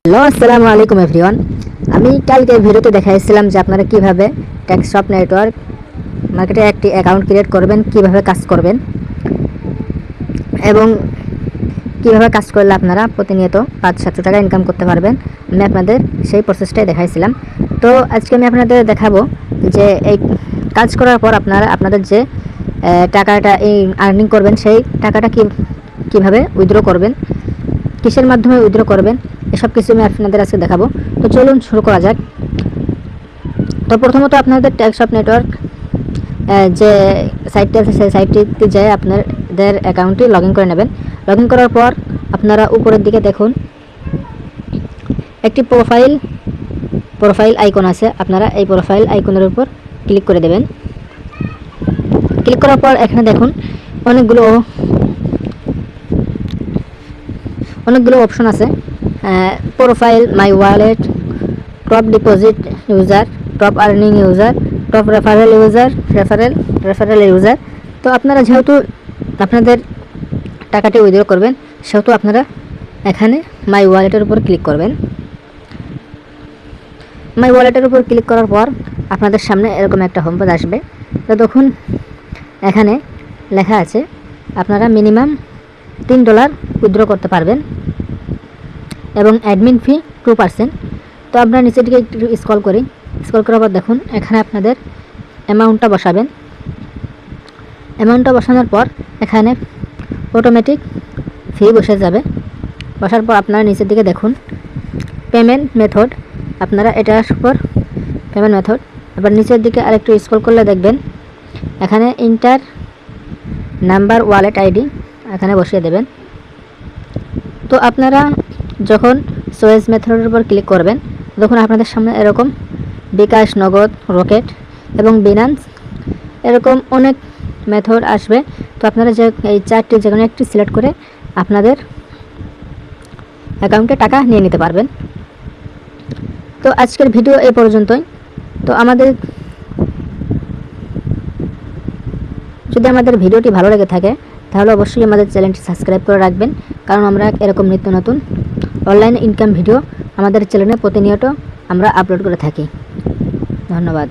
Hello আসসালামু আলাইকুম everyone. আমি কালকে ভিডিওতে দেখাইছিলাম যে আপনারা কিভাবে টেকশপ নেটওয়ার্ক মার্কেটে একটি অ্যাকাউন্ট ক্রিয়েট করবেন, কিভাবে কাজ করবেন এবং কিভাবে কাজ করলে আপনারা প্রতিনিয়ত 500-700 টাকা ইনকাম করতে পারবেন। আমি আপনাদের সেই প্রসেসটাই দেখাইছিলাম। তো আজকে আমি আপনাদের দেখাবো যে এই কাজ করার পর আপনারা আপনাদের যে টাকাটা এই আর্নিং করবেন সেই টাকাটা কিভাবে উইথড্র করবেন, কিসের মাধ্যমে উইথড্র করবেন, এসব কিছু আমি আপনাদের আজকে দেখাবো। তো চলুন শুরু করা যাক। তো প্রথমত আপনাদের টেকশপ নেটওয়ার্ক যে সাইটটি আছে সেই সাইটটিতে যেয়ে আপনাদের অ্যাকাউন্টটি লগ ইন করে নেবেন। লগ ইন করার পর আপনারা উপরের দিকে দেখুন একটি প্রোফাইল আইকন আছে। আপনারা এই প্রোফাইল আইকনের উপর ক্লিক করে দেবেন। ক্লিক করার পর এখানে দেখুন অনেকগুলো অপশন আছে। Profile, my wallet, top deposit user, top earning user, top referral user. তো আপনারা যেহেতু আপনাদের টাকাটি উইথড্র করবেন সেহেতু আপনারা এখানে মাই ওয়ালেটের উপর ক্লিক করবেন। মাই ওয়ালেটের উপর ক্লিক করার পর আপনাদের সামনে এরকম একটা হোম পেজ আসবে। তো দেখুন এখানে লেখা আছে আপনারা মিনিমাম $3 উইথড্র করতে পারবেন এবং অ্যাডমিন ফি 2%। তো আপনারা নিচের দিকে একটু স্ক্রল করার পর দেখুন এখানে আপনাদের অ্যামাউন্টটা বসাবেন। অ্যামাউন্টটা বসানোর পর এখানে অটোমেটিক ফি বসে যাবে। বসার পর আপনারা নিচের দিকে দেখুন পেমেন্ট মেথড, আপনারা এটার উপর পেমেন্ট মেথড। আবার নিচের দিকে আরেকটু স্ক্রল করলে দেখবেন এখানে ইন্টার নাম্বার ওয়ালেট আইডি এখানে বসিয়ে দেবেন। তো আপনারা যখন চয়েস মেথডের উপর ক্লিক করবেন তখন আপনাদের সামনে এরকম বিকাশ, নগদ, রকেট এবং বিনান্স এরকম অনেক মেথড আসবে। তো আপনারা যে এই চারটি যে কোনো একটি সিলেক্ট করে আপনাদের অ্যাকাউন্টে টাকা নিয়ে নিতে পারবেন। তো আজকের ভিডিও এই পর্যন্তই। তো যদি আমাদের ভিডিওটি ভালো লেগে থাকে তাহলে অবশ্যই আমাদের চ্যানেলটি সাবস্ক্রাইব করে রাখবেন, কারণ আমরা এরকম নিত্য নতুন অনলাইন ইনকাম ভিডিও আমাদের চ্যানেলে প্রতিনিয়ত আমরা আপলোড করে থাকি। ধন্যবাদ।